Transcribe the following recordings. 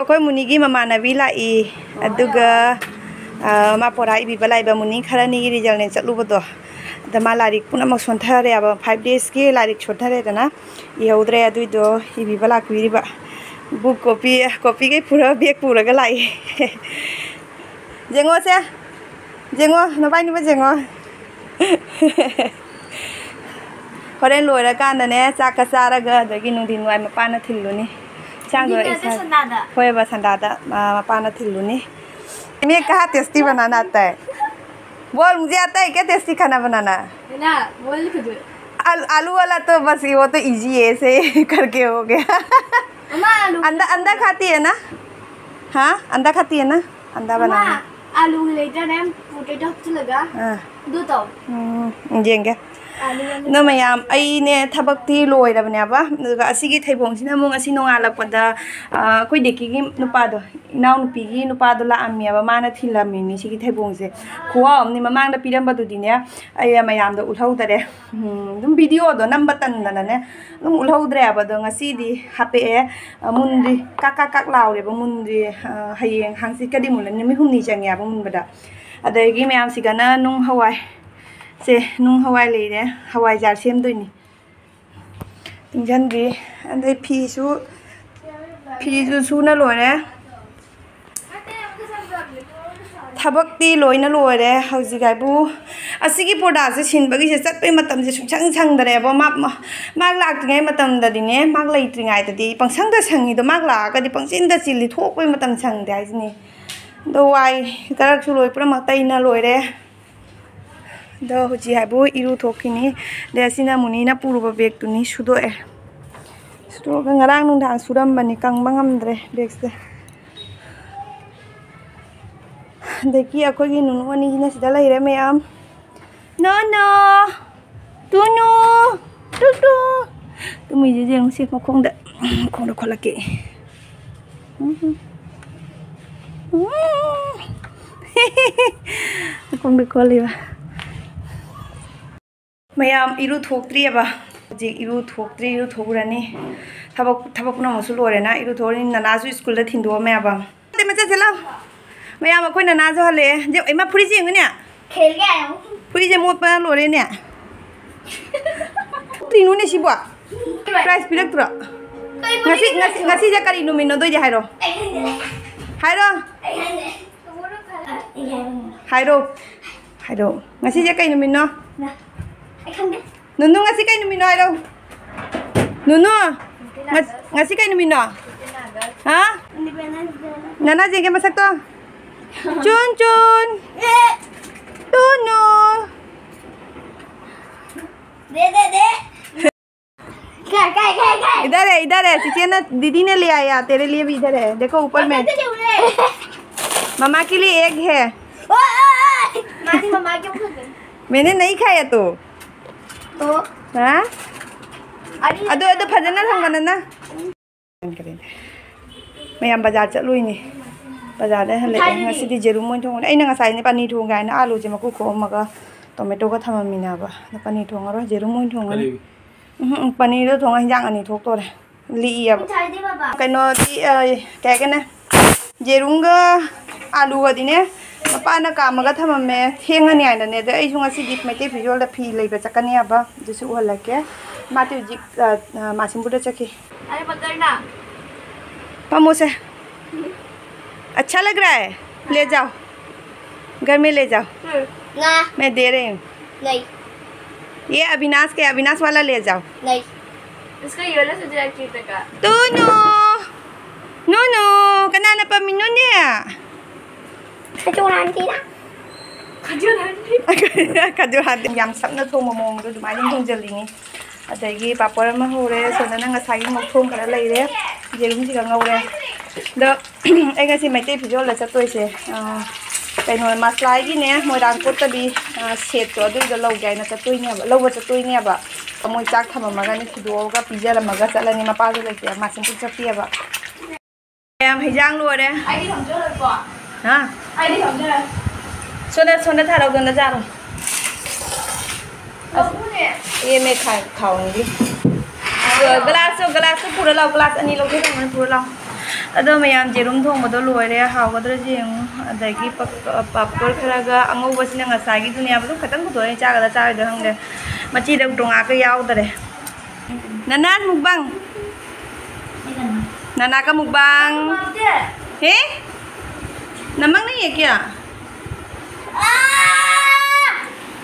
अखोई मुनि की ममानबी लाई अदुगा मा पोरा इबीबा लाइबा मुनि खरानी रिजल्ट ने चलुबदो द मा लारिक पुनमक सोंथारे अब 5 days की लारिक सोंथारे दना इहौद्रे अदुइदो इबीबा लाक्विरिबा बुक कॉपी के पूरा बैग पूरागा लाई जेंगो से जेंगो नबाइनिबा जेंगो होरेन लोयरा कांदने चाका चारागा दगी नुदिन वाइ मपाना थिल्लुनी चांगो ऐसा होय बा संदादा मपाना थिल्लुनी मैं कहा टेस्टी बनाना आता है बोल मुझे आता है क्या टेस्टी खाना बनाना ना बोल खुद आलू वाला तो बस वो तो इजी है ऐसे करके हो गया अंडा अंडा खाती है ना हाँ अंडा खाती है ना अंडा बनाना आलू लेटर है पोटैटो चलेगा दो तो जेंगे न मैम अने थबक्ति लोरबनेबा असिगी थैबोंसिना मुंग असि नोंगालकपदा कोई देखी नुपादो इनाव नुपीगी नुपादो लाअमियाबा माना थिलामिनी सिगी थैबोंसे खुवा अमनि ममांगदा पिरंबदुदिने अय मैमदो उलहौदरे दुम वीडियो दो नंबर तनदनने दुम उलहौद्रेबा दो ngasiदी हापे मुंद्री काक काक लावरेबा मुंद्री हयेंग हांसिकदी मुलन निमि हुमनि चंगयाबा मुनबदा अदगी मैम सिगना नुंग हवाई से नुंग हवाई लेरे हवाई जार सेमदोइनी तिंजनद्री अंदे फीसु सुना लोरे थबक्ति लोइना लोरे हौजिगाइबु असिगी पोडासे सिनबगी से चटपे मतमसे सुंचंग संगदरेबो माग लाक्तिङै मतमददिने माग लैत्रिङाइददि पंसंगदा संगिदो माग लागदि पंसिनदा चिल्ली थोकपै मतम संगदे हाइजिनि दो वाइ तरकसु लोइ पुरा मतैना लोइरे दो हुजी हाइबु इरु थोकिनी देसिना मुनिना पुरुबा बेग तुनी सुदोए सुदोगा ngarang nungdang surambani kangba ngamdre begse deki akogi nunu ani hina sida laire meyam no tunu tu tumi je jeng sik khongda kholake khongda kholiba ma'am इरु थोक्ट्रीबा जी इरु थोक्ट्री इरु थोगरानी थबक नमसु लोरेना इरु थोरनी ननाजु स्कूल दा थिंदोमेबा ते मचा चला मैम अखोय ननाजु हले जे एमा फुरी जे ngने खेल के आयो फुरी जे मोपा लोरे ने तिनु ने सिबा प्राइस पिलक तुरा ngasi ja kari numino doi je hairo ngasi ja kai numino Nunu ngasi kay numino ay daw. Nunu ngasi kay numino. Ha? Nana jenge masak to. Chun. Tunu. De. Kai. इधर है चिचिया ना दीदी ने ले आया तेरे लिए भी इधर है देखो ऊपर में मम्मा के लिए एग है मम्मा क्यों मैंने नहीं खाया तो हाँ अदो फजना थंगना ना मैम बाजार चलुइनी बाजार दे हले ngasiदी जेरुम मोय थोंग अइना ngसाइ ने पानी थोंग गायना आलू जे मकु खोमगा टोमेटो का थममिनाबा पानी थोंगरो जेरुम मोय थोंगनी पनीर थोंग हिंजांग अनि थोक तोरे लिया कनो ती कैगना जेरुंगा आलू गदिने मपाना कामगा थममे थेंगनी आइनने दे आइसु ngasiदी मेटे फिजोल दा फी लेबा चकनी आबा जसु हलके माते जी मासिमबुदा चकी अरे पकड़ना पमो से अच्छा लग रहा है ले जाओ घर में ले जाओ ना मैं दे रही हूँ नहीं ये अविनाश वाला ले जाओ नहीं इसका ये वाला सब्जेक्ट का नो कनाना पमिनो ने खजुरांती याम सबना थोंग ममोंग दु माइन थोंजलिनी अदगी पापड़ मा होरे सोना ngसाई मथोंग खरा लेरे जेरुम सिगा ngौरे द एगासी मेटे फिजोल ला चतोइसे कइनो मसलाई ने मोरांग कोतबी सेट तो दु द लौ गाइना चतोइने लौबा चतोइने बा मोय चाक थममगा ने खिदोगा पिजरमगा चलनी मपाजु लेते मासिम पुक चपियाबा याम हिजांग लोरे आइडी थमजो लको हां आइडी थमजो सोना थारा गंदा जारो ये मैं खाऊंगी ग्लास पूरा लाओ ग्लास अनी लोगे पूरा लाओ अदो मयाम जेरुम थोंबदो लोरे हावगद्र जेंगु अदगी पापड़ खरागा अंगौबसिना ngसागी दुनिया बदो खतंग खुदोय चागदा चागदा हंगदे मची दग डोंगा का यावदरे नना मुकबांग नना का मुकबांग हे नमंग नहीं है क्या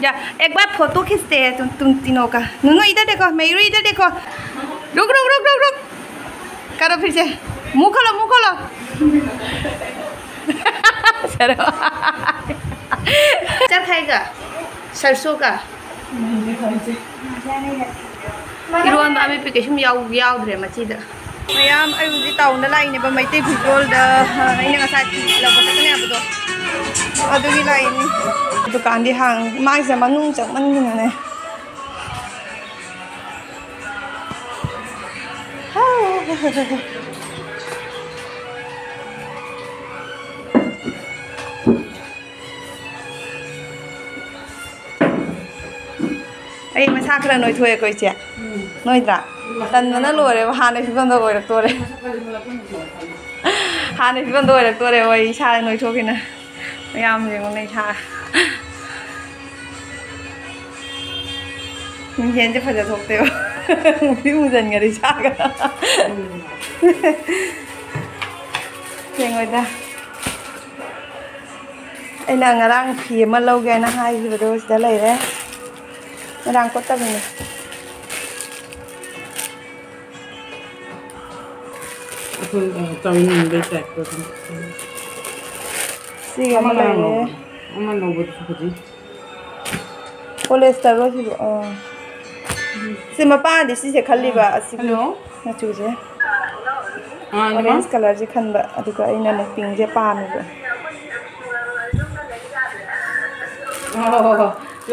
या एक बार फोटो खींचते हैं तुम तीनों का नुनु इधर देखो मेरू इधर देखो रुक रुक रुक रुक रुक करो फिर से मुँह खोलो क्या खाएगा सरसों का इरोन बामी पे केशम याउद्रे मचीदा मैम अभी टाउन लाइने मैते फिजोल लगने अदुगी लाइने दुकान दी हांग माइसे मनुंग चमनगिने अई मसा खरा नोय थोए कोइ चे नोयद्रा तन्ना लोरे हाने फिबंदो ओइरक तोरे हाने फिबंदो ओइरक तोरे ओइ इसा नोय थोकिना याम जेंगो नै सा मिंजेन जे फजा थोकतेओ मुबी मुजन गरि saga जेंगोइदा Anna ngarang phi ma lawge na haibado sida leire ngarang ko tabini tawin be tek ko siga ma leire ama no bot fuji cholesterol si si ma pa di si se khali ba asi hello na chu je ah orange color je khan ba aduga ina ne pink je pa mi ba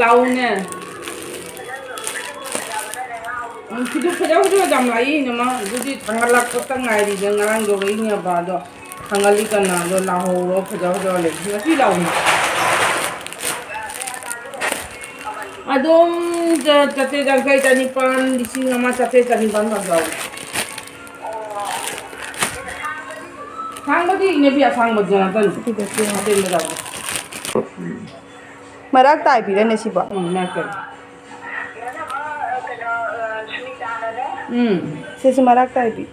lau nè Kita kerja jam lain nama jadi tanggal kota ngai di jangan jogi ni apa do tanggal ikan do lau lo kerja lagi masih lau ni adom jate jagai tani pan di sini nama jate tani pan lau sang bagi ini biasa sang bagi jangan tani tidak sih ada yang berapa marak tai pi ne si ba makan se marak tai pi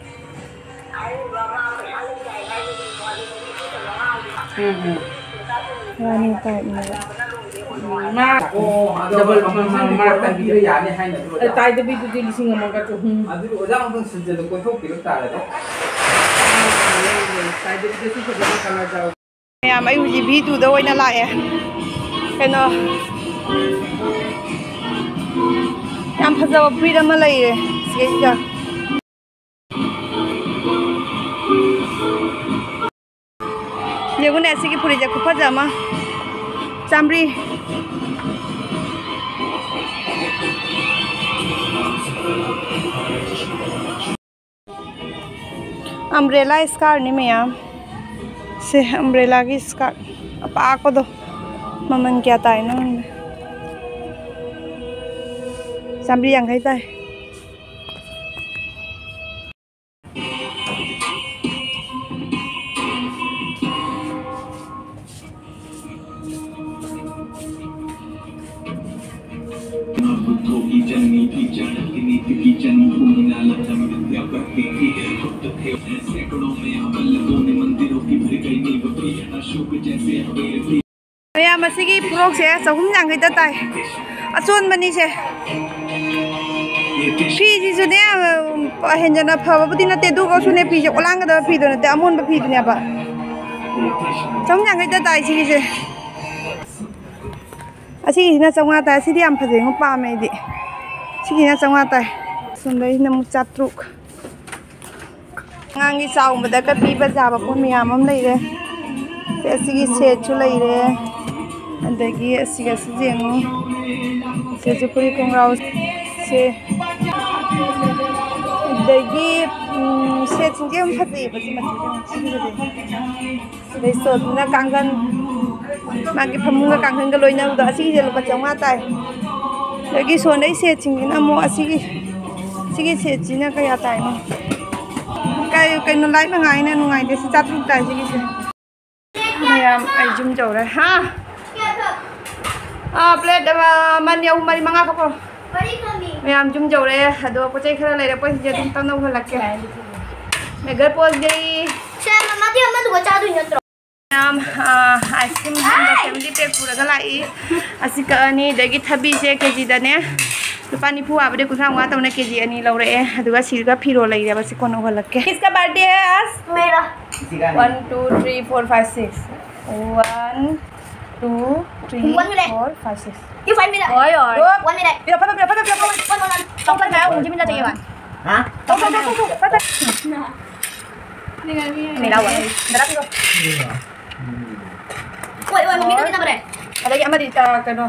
rani tai ni ma double marak tai bi ya ni hai na tai de bi tu di sing ma ka tu adu ojang tu suje de ko thok pi ta le tai de bi tu ko de kana ja ma'am आई हुजी भी तू दो ना लाए कनो याम फजब freedom में लई रे सिगा ये गुने ऐसे की पूरी जगह फजमा चामरी अम्ब्रेला स्कार नहीं मैम से अम्ब्रेला की स्कार्ट अब आको दो ममन क्या ताई ना सामरी yang kai tai मैम मसीगी फ्रॉक से चहुम यांगै ता ताई अचोन बनी से फी जी सुने हेंजना फबबुदी नते दुगो सुने फी ओलांग द फी दो नते अमोन ब फी दुने बा चहुम यांगै ता ताई सिगी से असिगी ना चंगा ता सिदी am फजे ngo pa me di सिगी ना चंगा ता सुनदै नमु चात्रुक ngangi saung bada ka pi ba ja ba pon miyam am lei re se asigi se chu lei re andagi asiga se jengo se chu puri kongrau se andagi se chingje am phati ba ji ma chu de dei so na kangan ma ki phamu ga kangan ga loi na da asigi je lo ba chawma tai dagi so nei se chingina mo asigi sigi se china ka ya tai no ka कहीं like नंगाई नुंगाई दे चातुक ताई सिगिसे ma'am आई जुम जौरे हाँ plate मन यौ मरी मंगा खपो ma'am जुम जौरे अदो पोचै खरा लेरपै जे तुम तनो हलके मेगर पोस गई मैम आइसक्रीम फैमिली पैक पूरा लाई असी कनी दगी थबी से केजी दने लुपा निफु आबदे कुथा वा तौने केजी अनि लौरे अदुगा सिरगा फिरो लैरे बस कोन हलके किसका बर्थडे है आज मेरा 1 2 3 4 5 6 1 2 3 4 5 6 ये 5 मिनट ओए ओए 1 मिनट बिरा पता तो पर मैं मुझे मिलना चाहिए बात Hah? तो पता मेरा हुआ मेरा फिरो ओए ओए मम्मी तो कितना बड़े अदगी अमदी कनो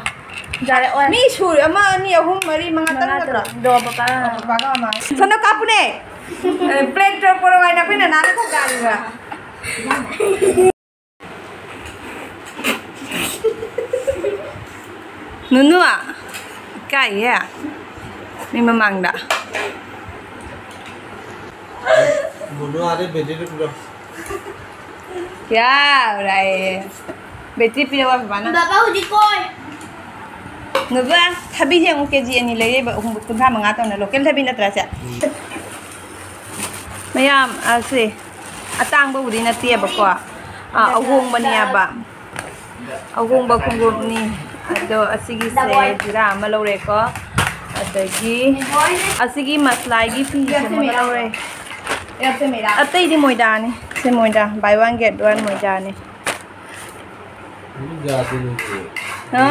जारे ओए मी सुर अमा अनि अहुम मरी मंगा तंगरा दो पका पका मा सोनो कापुने प्लेट टर पोरो गाइना फेना नाले को गारिगा नुनुआ काय ya ni memangda Bunuh ada beda tu. ya urai betri pira wa bana बाबा उजी कोई nuba thabi je ngke ji ani lei ba hum kun tha manga taw na local thabi na tra cha mayam ase atang ba uri na tie ba ko ahong ba niya ba ahong ba kung ni ado asigi se jira ma lore ko adagi asigi maslai gi fi ma lore ऐसे मेरा atai di moida ni se moida buy one get one moida ni Ini jadi ni. ha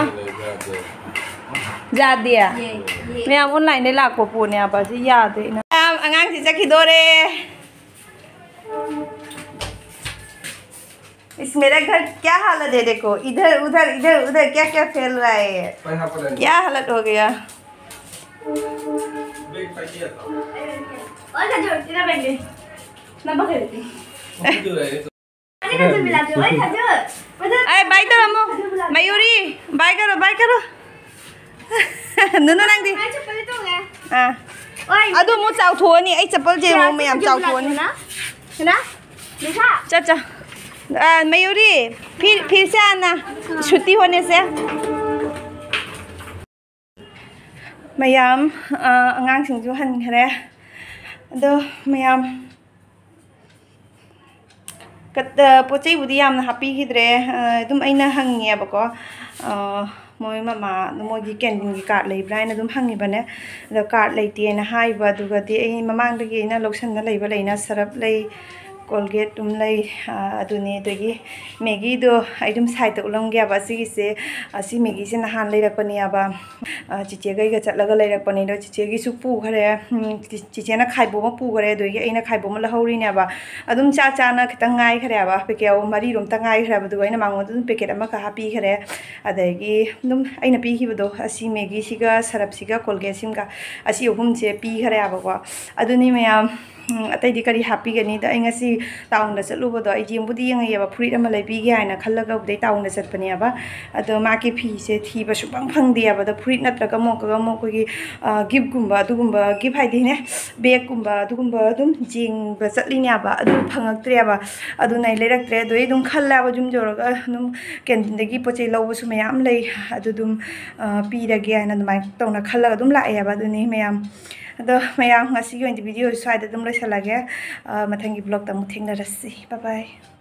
Jadi. ja dia ये ma'am online ने लाखो पोने आप से याद है ना मैम अंगांग से चखी दो रे इस मेरा घर क्या हालत है देखो इधर उधर इधर उधर क्या क्या फैल रहा है क्या हालत हो गया और खजूर तेरा बैग ले ना बखेरती अरे खजूर मिला दो ओए खजूर अरे बाय करो मो मयूरी बाय करो नुनु नंग दी मैं चप्पल तो है हां ओए अदो मो चाव थोनी आई चप्पल जे मो मैम चाव थोनी ना है ना देखा चाचा मयूरी फिर से आना छुट्टी होने से मैम अंगांग सिंजु हनखरे अदो मैम पोचै बुदी यामना हापीखिद्रे अदुम अइना हंगियाबको मोय मामा मोगी कैंटीन की कार्ड लेब्रा हाइना अदुम हंगिबने अदो कार्ड लेतेना हाइबा दुगदि अइ ममांगदगी अइना लोक्सनना लेबा लेना सरप ले कोलगेट तुम लई अदुने दगी मैगी दो आइटम साइड उलम गया बा सिगिसे असि मैगी से नहान लेरकपनी आबा चिचे गई ग चलगा लेरकपनी दो चिचे गी सु पु खरे चिचे ना खाइबो म पु खरे दोगी अइना खाइबो म लहौरी ने आबा अदुम चा चा ना खतंग गाय खरे आबा पेकेओ मरी रोम तंगाय खरे आबा दुगै ना मांगो दुम पेकेट अमा का हापी खरे अदगी दुम अइना पी खिबदो असि मैगी सिगा सरप सिगा कोलगेट सिमगा असि ओहुम से पी खरे आबा को अदुनी मयाम अतैदी करी हापी गनी द अइंगसी टाउन द चलुबदो आई जेंबुदी यंगयबा फ्रुइट अमा लेबीगे हाइना खल्लगा उदे टाउन द चटपनी आबा अदो माके फी से थीबा सुबंग फंगदे आबा द फ्रुइट नत्रगा मोकोगी गिफ्ट गुंबा दुगुंबा गिफ्ट हाइदिने बैग गुंबा दुगुंबा दुम जेंबा चटलिने आबा अदु फंगक्त्रे आबा अदु नै लेरक्त्रे अदो ए दुम खल्लाबा जुम जोरगा दुम कैंटीनदगी पोचे लौबसु मयाम लै अदु दुम पीरगे हाइना दुमाय तौना खल्लागा दुम लाए आबा दुनि मयाम अदो मयाम ngasi वीडियो स्वाइदा दुम लोइसलागे मथंगी ब्लॉग तमु थेंगनरसि बाय बाय